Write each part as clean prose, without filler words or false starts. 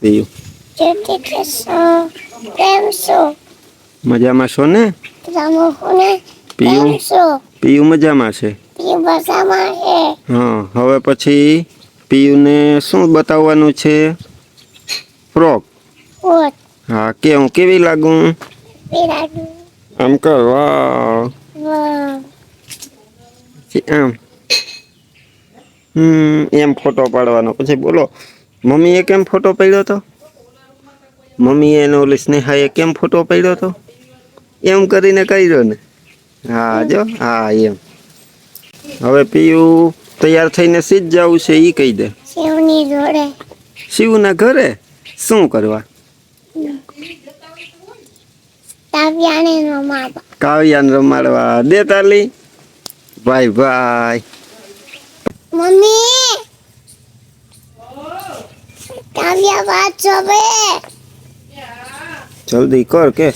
પીયું મજામાં છો ને? પીયું મજામાં છે. હા, હવે પછી પીયુને શું બતાવવાનું છે? ફ્રોક. હા, હું કેવી લાગું? આમ કર વાહ. એમ ફોટો પાડવાનો પછી બોલો મમ્મી એ કેમ ફોટો પાડ્યો હતો? મમ્મી એને ઓલી સ્નેહા એ કેમ ફોટો પાડ્યો હતો? એમ કરીને કર્યો ને. હા જો હા એમ. હવે પીયું તૈયાર થઈને સીજ જવું છે ઈ કહી દે. શિવના ઘરે શું કરવા? કાવ્યાને રમાડવા દે તાલી. ભાઈ. મમ્મી કાવ્યા વાત જોવે. જલ્દી કર કે.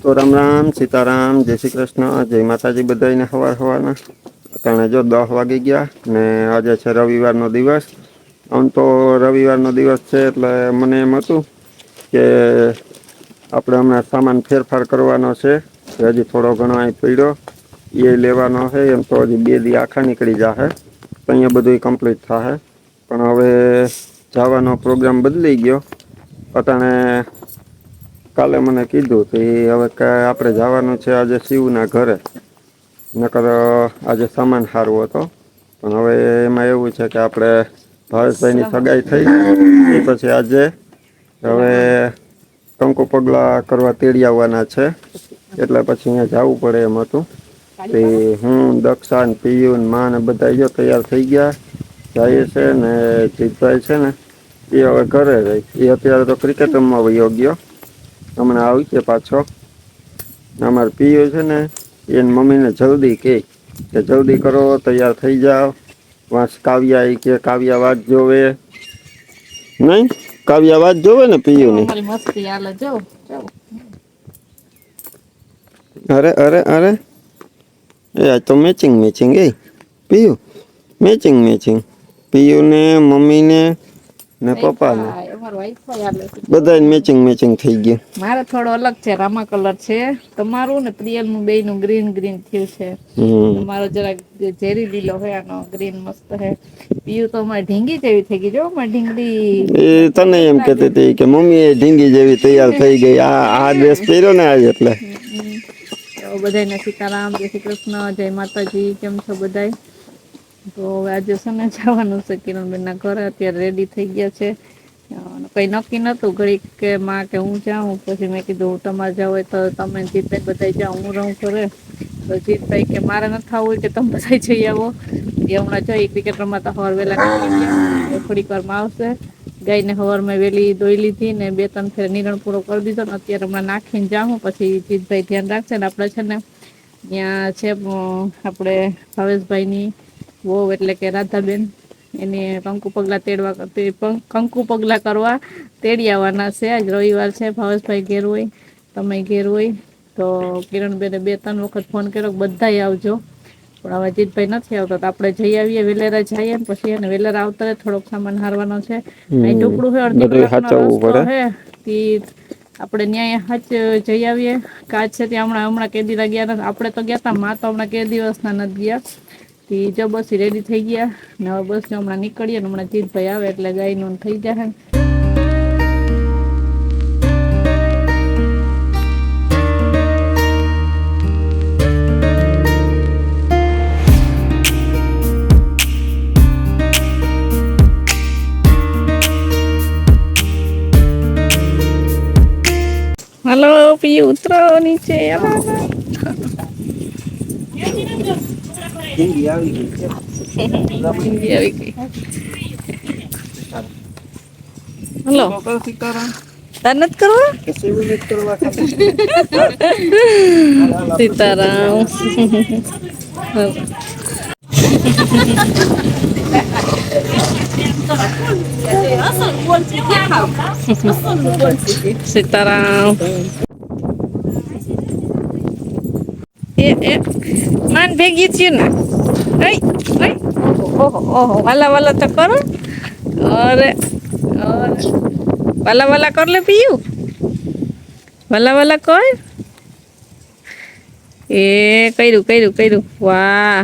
તો રામ સીતારામ જય શ્રી કૃષ્ણ જય માતાજી બધાને હવારના. અટાણે જો 10 વાગી ગયા ને આજે છે રવિવારનો દિવસ. આમ તો રવિવારનો દિવસ છે એટલે મને એમ હતું કે આપણે હમણાં સામાન ફેરફાર કરવાનો છે હજી થોડો ઘણો અહીં પડ્યો. એ લેવાનો હે એમ તો હજી 2 દી આખા નીકળી જાહે. અહીંયા બધું કમ્પ્લીટ થાહે. પણ હવે જવાનો પ્રોગ્રામ બદલાઈ ગયો. અટાણે કાલે મને કીધું તો હવે આપણે જવાનું છે આજે શિવના ઘરે. નકર આજે સામાન સારું હતો. પણ હવે એમાં એવું છે કે આપણે ભાવેશભાઈની સગાઈ થઈ એ પછી આજે હવે કંકુ પગલા કરવા તેડી આવવાના છે. એટલે પછી અહીંયા જવું પડે એમ હતું. હું દક્ષા ને પીયુ ને માં ને બધા તૈયાર થઈ ગયા. જાય છે ને જીતભાઈ છે ને એ હવે ઘરે રહી એ અત્યારે તો ક્રિકેટ રમવા વયો ગયો. હમણાં આવશે પાછો. અમાર પીયું છે ને એની મમ્મીને જલ્દી કે જલ્દી કરો તૈયાર થઈ જાવ. કાવ્યા એ કે કાવ્યા વાત જોવે. નઈ કાવ્યા વાત જોવે ને પીયુની. મસ્તી હાલે જો. અરે એ આજ તો મેચિંગ એ પીયું મેચિંગ પીયુને મમ્મીને ને પપ્પાને બધાને મેચિંગ થઈ ગયું. મારે થોડો અલગ છે રામા કલર છે તમારું ને પ્રિયલ નું બે નું ગ્રીન થયું છે. તમારો જરાક ઝેરી લીલો હે આનો ગ્રીન મસ્ત હે. પીયું તો અમારે ઢીંગી જેવી થઈ ગઈ જો અમારે ઢીંગલી. એ તને એમ કેતી હતી કે મમ્મી એ ઢીંગી જેવી તૈયાર થઈ ગઈ આ ડ્રેસ પહેર્યો ને આજ એટલે. બધાને સીતારામ જય શ્રી કૃષ્ણ જય માતાજી કેમ છો બધાય. તો આજે છે ને જવાનું છે કિરણબેન ના ઘરે અત્યારે રેડી થઈ ગયા છે. કઈ નક્કી નતું ઘડીક કે માં કે હું જાઉં પછી મેં કીધું હું તમારે જાવ હોય તો તમે જીતભાઈ બધા જાવ હું રહું ઘરે. તો જીતભાઈ કે મારે ન થવું હોય કે તમે બધા જઈ આવો. એ હમણાં જઈ ક્રિકેટ રમતા હવાર વેલા નીકળી ગયા થોડીક વાર માં આવશે. ગાય ને હવાર વેલી દોઈ લીધી ને 2-3 ફેર નિરણ પૂરો કરી દીધો ને અત્યારે હમણાં નાખીને જાઉં પછી જીતભાઈ ધ્યાન રાખશે ને આપડે છે ને ત્યાં છે આપડે ભાવેશભાઈ ની વહુ એટલે કે રાધાબેન એને કંકુ પગલા કરવા તેડી આવવાના છે આજ રવિવાર છે ભાવેશભાઈ ઘેર હોય તમે ઘેર હોય તો કિરણબેને 2-3 વખત ફોન કર્યો બધા આવજો. પણ હવે જીતભાઈ નથી આવતા તો આપડે જઈ આવીએ વેલેરા જઈએ ને પછી એને વેલેરા આવતા થોડોક સામાન હારવાનો છે. અહી ઢુકડું હે અડધી બધું કલાક નો સાચવવું રસ્તો પડે હે આપડે ન્યાય હાચ જઈ આવીએ કાજ છે ત્યાં હમણાં કેદી ગયા નથી આપડે તો ગયા તા માં તો હમણાં કે દિવસ ના નથી ગયા. જો બસ રેડી થઈ ગયા ને હવે બસ હમણાં નીકળીએ ને હમણાં જીતભાઈ આવે એટલે ગાય નું થઈ જાય. હલો પીયુ ઉતરો નીચે ઢીંગી આવી ગઈ છે. હલો તાર નથી કરવા સીતારામ સીતારામ માન ભેગી છે ને ઓહો વાલા તો કરો અરે और वाला वाला कर ले पीयू वाला वाला कर ए કર્યું કર્યું કર્યું વાહ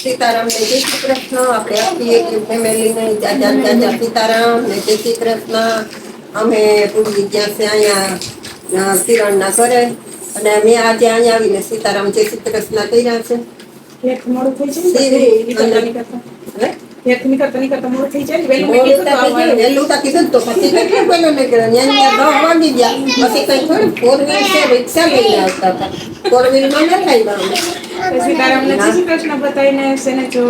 સીતારામ ને જય શ્રી કૃષ્ણ. આપણે આખી એક ફેમિલીને જાજા સીતારામ ને જય શ્રી કૃષ્ણ. અમે પૂરી ગયા છે અહીંયા કિરણના ઘરે અને મેં આજે અહીંયા આવીને સીતારામ જય શ્રી કૃષ્ણ કર્યા છે. એક મોડું થઈ જાય મોડું થઈ જાય વહેલું તો કીધું તો પછી કેટલું પેલું નીકળ્યું ત્યાં 10 વાગી ગયા. પછી કઈ થોડું 4 વ્હીલ છે રિક્ષા લઈને આવતા હતા. 4 વ્હીલમાં ન થાય અમે. સીતારામને જય શ્રી કૃષ્ણ બતાવીને સેને જો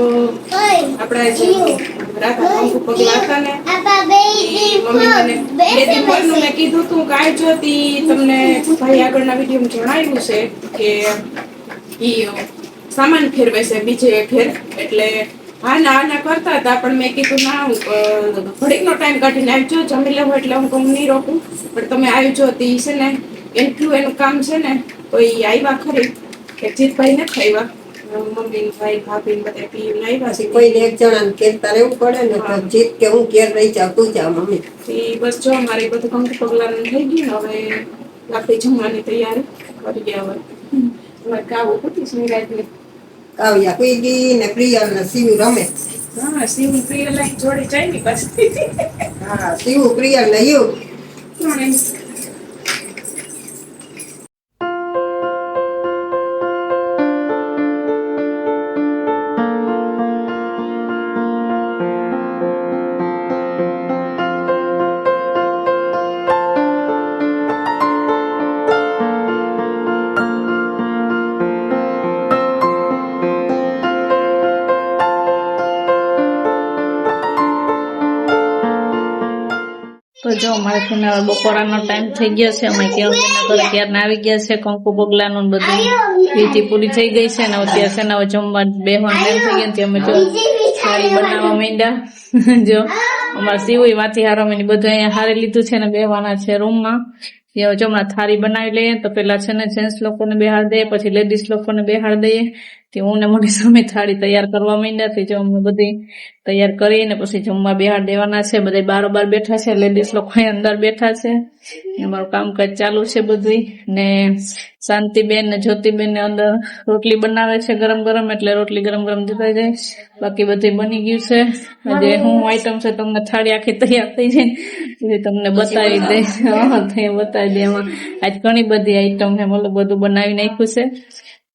આપણા જે રાધા કંકુ પગલા હતા ને મમ્મી મને બે દિન પરનું મેં કીધું તું કાંઈ જોતી તમને ભાઈ આગળના વિડીયોમાં જણાવ્યું છે કે ઈ સામાન ફેરવે છે બીજે ફેર એટલે હા ના કરતા હતા, પણ મેં કીધું ના ઘડીકનો ટાઈમ કાઢીને આવજો, જમી લેવું એટલે હું કહું નહીં રોકું, પણ તમે આવજો. તે છે ને એનું કામ છે ને, તો એ આવ્યા ખરી કે જીતભાઈ નથી આવ્યા, મમ્મી ભાઈ ભાભી બધા પીને આવ્યા છે. કોઈને એક જણાને કહેતા રહેવું પડે ને, તો જીત કે હું ઘેર રહી જાઉં, તું જા મમ્મી. બસ જો મારી બધું કંકુ પગલાનું થઈ ગયું ને, હવે રાત્રે જમવાની તૈયારી કરી ગયા. હવે કાવું પૂછીશ નિરાજને. કાવ્યા કુઈ ગઈ ને પ્રિયલ ને શિવ રમે. હા, શિવ પ્રિય લાઈન જોડે જાય ને પાછી. હા, શિવ પ્રિયલ ને યુ. તો જો અમારે છે ને બપોરાનો ટાઈમ થઈ ગયો છે, અમે કેળવણીના ઘરે ક્યારના આવી ગયા છે, કંકુ પગલાનું બધું વિધિ પૂરી થઈ ગઈ છે ને અત્યારે છે ને હવે જમવા બેહવાનું ટાઈમ થઈ ગયો ને અમે જો થાળી બનાવવા માંડ્યા. જો અમારા સિવઈ માંથી હારવાની બધું અહીંયા હારી લીધું છે ને બેહવાના છે રૂમમાં. જો હમણાં થાળી બનાવી લઈએ તો પેલા છે ને જેન્ટ્સ લોકોને બેહાડ દઈએ, પછી લેડીઝ લોકોને બેહાડ દઈએ. હું ને મોટી સામે થાળી તૈયાર કરવા માંડ્યા. જો અમે બધી તૈયાર કરીને પછી જમવા બેહાડ દેવાના છે. બધા બારોબાર બેઠા છે, લેડીઝ લોકો અંદર બેઠા છે. અમારું કામકાજ ચાલુ છે બધું. ને શાંતિબેન ને જ્યોતિબેન ને અંદર રોટલી બનાવે છે ગરમ ગરમ, એટલે રોટલી ગરમ ગરમ દેતા જાય. બાકી બધું બની ગયું છે. જે હું આઈટમ છે તમને થાળી આખી તૈયાર થઈ જાય તમને બતાવી દે. હા, બતાવી દે. એમાં આજ ઘણી બધી આઈટમ છે, મતલબ બધું બનાવી નાખ્યું છે.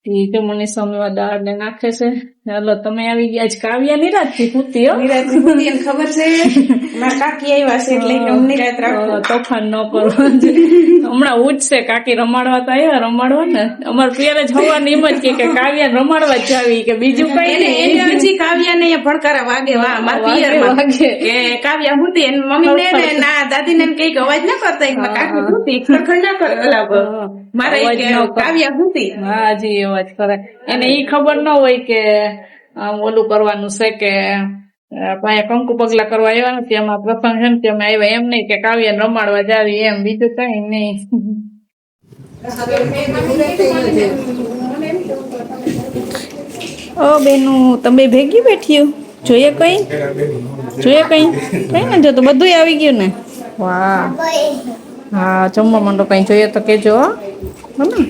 ઠીક છે, મને સમય દાળ ને નાખે છે. ચાલો તમે આવી ગયા. આજ કાવ્યા નિરાંતથી પૂતી હો, નિરાંતથી પૂતી એને ખબર છે મારા કાકી આવ્યા છે એટલે હું નિરાંત રાખો, તોફાન ન કરો. હમણાં ઉઠશે કાકી રમાડવા તો આવ્યા, રમાડવા ને અમારે પિયરે જ હવાની એમ જ કે કાવ્યા રમાડવા જ જાવી, કે બીજું કઈ નહીં. એને હજી કાવ્યા ને ભડકારા વાગે મારા પિયરમાં કે કાવ્યા હુતી એને મમ્મી ને ના દાદી ને કઈક અવાજ ના કરતા, કાકી હુતી ખડખડ ના કરે મારા કાવ્યા હુતી. હા, જી અવાજ કરે. એને ઈ ખબર ન હોય કે ઓલું કરવાનું છે કે ભાઈ કંકુ પગલા કરવા આવ્યા નથી, એમાં પ્રસંગ છે ને અમે આવ્યા, એમ નહીં કે કાવ્ય રમાડવા જાવી એમ, બીજું કઈ નહીં. ઓ બેનું તમે ભેગી બેઠી જોઈએ કઈ કઈ ને જો તો બધું આવી ગયું ને. વાહ, હા જમવા માંડો, કઈ જોઈએ તો કેજો હો ને.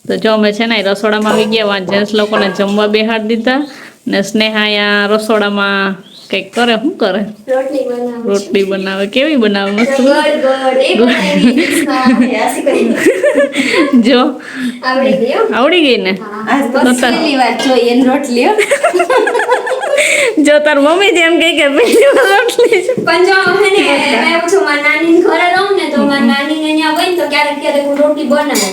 તો જો અમે છે ને રસોડામાં આવી ગયા, જેન્ટ્સ લોકોને જમવા બેહાડ દીધા ને સ્નેહા અહીંયા રસોડામાં કઈક કરે. શું કરે? રોટલી બનાવે. કેવી બનાવે? મસ્ત. જો આવડી ગઈ ને. જો તાર મમ્મી જેમ કઈ કે પહેલી વાર રોટલી છે. પણ જો હે ને મેં પૂછું મારી નાની ઘરે રહું ને તો મારી નાની ને અહીંયા હોય ને તો ક્યારેક ક્યારેક હું રોટલી બનાવું,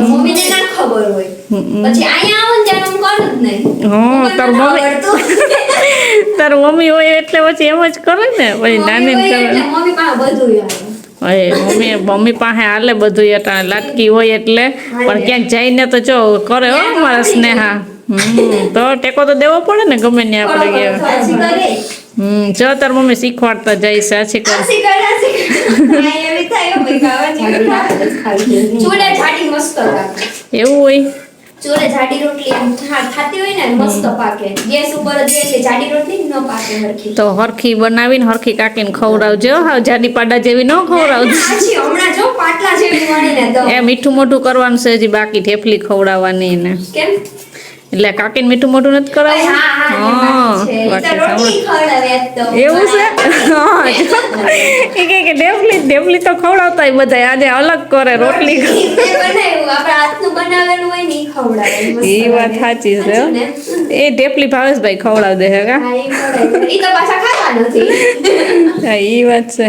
મમ્મી ને ના ખબર હોય, પછી અહીંયા આવું ને ત્યારે હું કરું જ નહીં. હા, તાર મમ્મી હોય એટલે પછી એમ જ કરે ને. પછી નાની મમ્મી પાસે બધું મમ્મી પાસે હાલે બધું. એટલે લાટકી હોય એટલે, પણ ક્યાંક જઈને તો જો કરે હો મારા સ્નેહા. તો ટેકો તો દેવો પડે ને ગમે ને આપણે ગયા. જો તાર મમ્મી શીખવાડતા જાય સાચી કર. એવું હોય. ચોરે જાડી રોટલી ખાતી હોય ને મસ્ત પાકે. ગેસ ઉપર જ એટલે જાડી રોટલી ન પાકે હરખી. તો હરખી બનાવીને હરખી કાકીને ખવડાવજો. હા, જાડી પાડા જેવી ન ખવડાવજો. હમણાં જો પાટલા જેવી વણીને દો. એ મીઠું મોઢું કરવાનું છે હજી બાકી, ઠેફલી ખવડાવવાની ને. કેમ? એટલે કાકીને મીઠું મોઢું નથી કરાવવું. એવું છે કે ઢેફલી તો ખવડાવતા બધા આજે અલગ કરે રોટલી. એવું આપણા હાથનું બનાવેલું હોય ને ઈ ખવડાવે મસ્ત એ વાત લાગે. સાચી છે સાચું ને? એ ઢેપલી ભાવેશભાઈ ખવડાવ દે હે કા હા, ઈ ખવડાવે. ઈ તો પાછા ખાતા નથી. હા એ વાત છે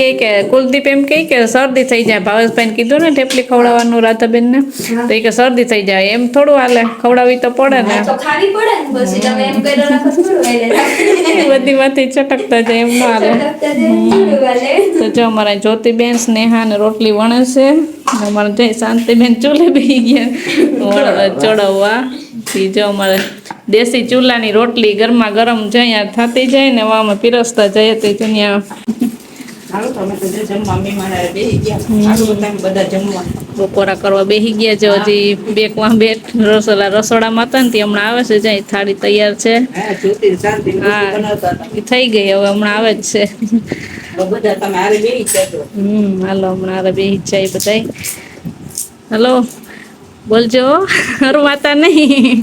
એ કે કુલદીપ એમ કે શરદી થઈ જાય ભાવેશભાઈને કીધું ને ઢેપલી ખવડાવવાનું રાધાબેન ને તો એ કે શરદી થઈ જાય એમ થોડું હાલે ખવડાવી તો પડે ને તો ખાવી પડે ને પછી તમે એમ કર્યો રાખો તો થોડું હાલે. એ બધી માંથી છટકતા જાય એમ ના હાલે છટકતા જાય થોડું હાલે. તો જો અમારા જ્યોતિબેન સ્નેહા ને રોટલી વણે છે અને અમારા જય શાંતિબેન ચૂલે બેસી ગયા ચડવવા ઈ જો અમારે દેશી ચૂલાની રોટલી ગરમા ગરમ જ્યાં થતી જાય ને એવામાં પીરસતા જાય તે જન્યા હાલો તમે તો જે જમવા મહેમાન હારે બેસી ગયા આગળ તમે બધા જમવા બપોરા કરવા બેસી ગયા છે હજી બે રસોડામાં હતા ને તે હમણાં આવે છે જ્યાં થાળી તૈયાર છે હા જ્યોતિ શાંતિ હા. બનાવતા હતા ઈ થઈ ગઈ હવે હમણાં આવે જ છે તો બધા તમે હારે બેસી ગયા છો. હાલો હમણાં હવે બેસી જ જાય બધાય હલો બોલજો હરમાતા નહીં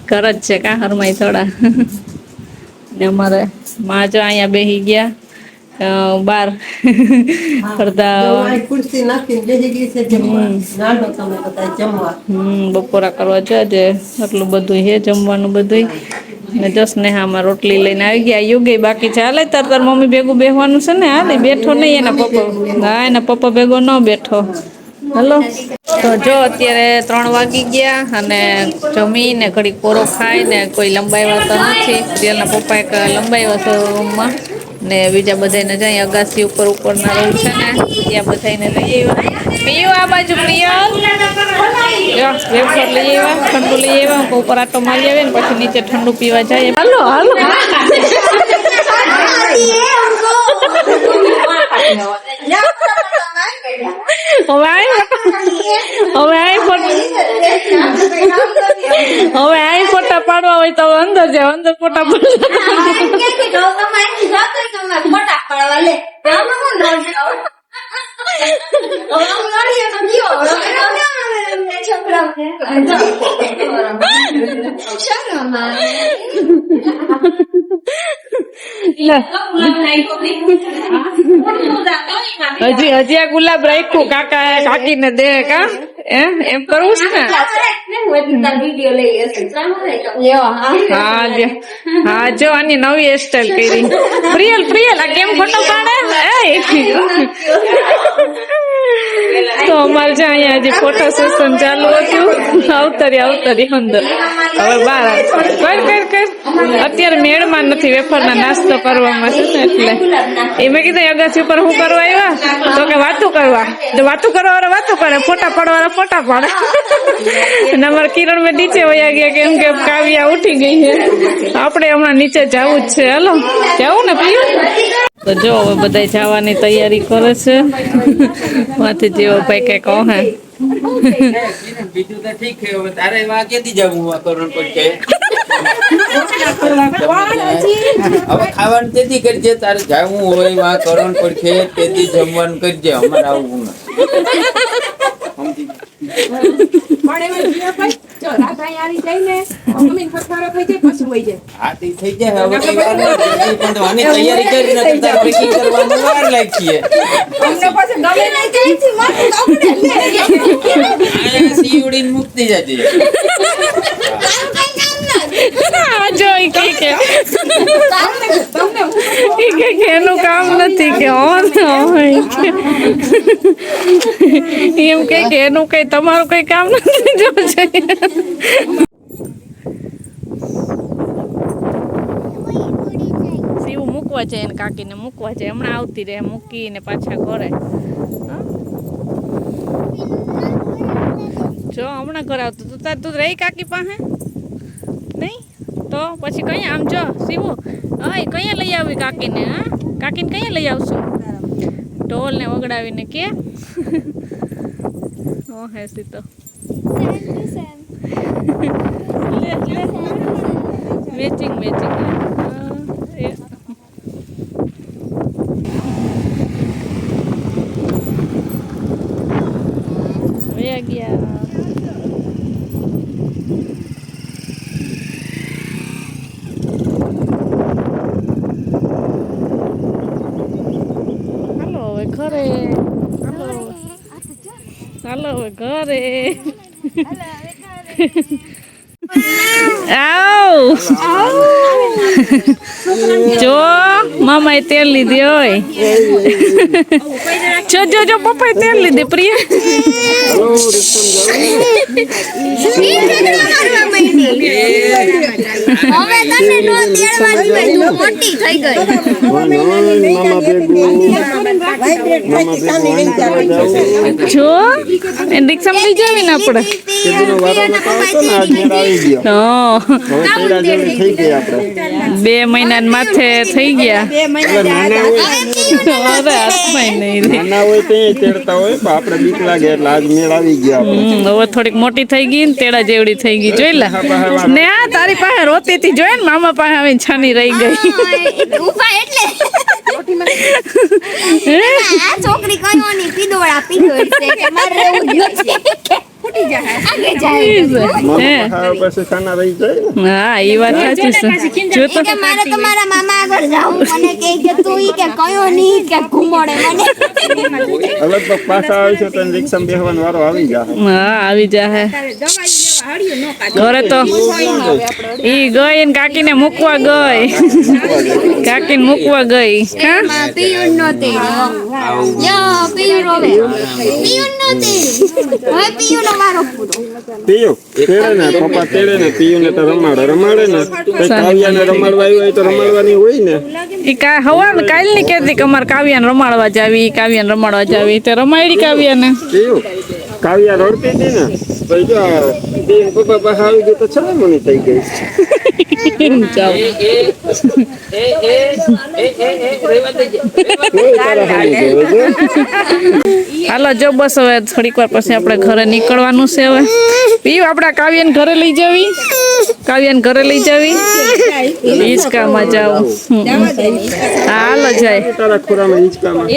ઘર જ છે કા હરમાય થોડા ને અમારે માં જો અહીંયા બેસી ગયા બાર કરતા જમવાની ખુરશી નાખીને બેસી ગઈ છે જમવા. નાનો તમે બધા જમવા. બપોરા કરવા જજે આટલું બધું હે જમવાનું બધું ને જસ ને આમાં રોટલી લઈને આવી ગયા યુગે બાકી ચાલે તાર મમ્મી ભેગું બેસવાનું છે ને હાલે બેઠો નહીં એના પપ્પા હા એના પપ્પા ભેગો ન બેઠો હલો તો જો અત્યારે 3 વાગી ગયા અને જમીને ઘડીક પોરો ખાઈને કોઈ લંબાવ્યા તો નથી પ્રિયલના પપ્પાએ લંબાવ્યા છે રૂમમાં ને બીજા બધાને જાય અગાસી ઉપરના રૂમ છે ને ત્યાં બધાને લઈ આવ્યા પીયું આ બાજુ પ્રિયલ વેફર લઈ આવ્યા ઠંડુ લઈ આવ્યા ઉપર આટો મારી આવે ને પછી નીચે ઠંડુ પીવા જાય હાલો હાલો હવે આ ફોટા પાડવા હોય તો અંદર જાવ અંદર ફોટા હજી આ ગુલાબ રાખ્યું કાકા કાકી ને દે કા એમ કરવું છે ને હા જો આની નવી હેરસ્ટાઈલ કરી પ્રિયલ આ કેમ ફોટો પાડે તો અમારે છે અહીંયા હજી ફોટો સેશન ચાલુ હતું આવતરી અંદર હવે બાર કર અત્યારે મેળમાં નથી વેફરના નાસ્તો કરવામાં છે ને એટલે એ મેં કીધું અગાસી ઉપર હું કરવા આવ્યા તો કે વાતું કરવા વાતું કરવા વાતું કરે ફોટા પાડવાળા ફોટા પાડે અને અમારા કિરણ બેન નીચે વયા ગયા કેમ કે કાવ્યા ઉઠી ગઈ છે આપણે હમણાં નીચે જવું જ છે હાલો જવું ને પીયું તો જો હવે બધા જવાની તૈયારી કરે છે માંથી જેવો ભાઈ કઈ કહે બીજું તો ઠીક છે હવે તારે વાગેથી જવું કરણ પડશે હવે ખાવાનું તેથી કરજે તારે જવું હોય વા કરણ પડશે તેથી જમવાનું કરજે અમારે આવું હા તે થઈ જાય હવે કઈ વાર નથી પણ આની તૈયારી કરી નથી તારે પેકિંગ કરવામાં વાર લાગી છે સીવડીને મુકતી જજે જો એનું કામ નથી કે એમ કે એનું કઈ તમારું કઈ કામ નથી જો સીવું મૂકવા જાય ને કાકીને મૂકવા જાય હમણાં આવતી રહે મૂકીને પાછા ઘરે જો હમણાં ઘરે આવતું તું રહી કાકી પાસે નહીં તો પછી કઈ આમ જો સીવું હા કયા લઈ આવી કાકીને હા કાકીને કયા લઈ આવશું ઢોલ ને વગડાવીને કે ઓ હે સીતો મેચિંગ વયા ગયા ઘરે હાલો ઘરે આવ જો મામાએ તેલ લીધી હોય જો પપ્પાએ તેલ લીધી પ્રિયા જો એ રિક્ષામાં લઈ જાવી ને આપણે હા 2 મહિના માથે થઈ ગયા નાના હોય તો તેડતા હોય પણ આપણે બીક લાગે એટલે આજ મેળ આવી ગયા હવે થોડીક મોટી થઈ ગઈ ને તેડા જેવડી થઈ ગઈ જોઈ લે ને આ તારી પાસે રોતી હતી જોઈ ને મામા પાસે આવીને છાની રહી ગઈ છોકરી કયો ની પીદોડા પીદોડ છે કે મારે રહેવું જોઈએ ફૂટી જાય આગે જાય પછી ખાના રહી જાય હા એ વાત સાચી છે જો તો કે મારે તમારા મામા આગળ જાવું મને કે તું ઈ કે કયો ની કે ઘુમોડે મને હવે તો પાછા આવી છે તો રિક્ષામાં બેસવાનો વારો આવી જાય હા આવી જાહે ઘરે તો ઈ ગઈ ને કાકીને મૂકવા ગઈ કાકીને મૂકવા ગઈ હા પીયુન નો તેડ્યો યો પીયુન રોવે પીયુન નો તેડ્યો હવે પીયુન નો વારો પૂરો પીયું તેડે ને પપ્પા તેડે ને પીયું ને તો રમાડે ને કઈ કાવ્યાને રમાડવા આવ્યો હોય તો રમાડવાની હોય ને ઈ કા હવા ને કાલ ની કહેતી કે અમારે કાવ્યાને રમાડવા જાવી કાવ્યાને રમાડવા જાવી તે રમાડી કાવ્યાને પીયું કાવ્યા રડતી હતી ને પછી જો બેન પપ્પા પાસે આવી ગઈ તો છલામણી થઈ ગઈ હાલો જો બસ હવે થોડીક વાર પછી આપણે ઘરે નીકળવાનું છે હવે પીવું આપડા કાવ્યાને ઘરે લઈ જવી હિંચકામાં જાવ હાલો જાય તારા ખોરામાં હિંચકામાં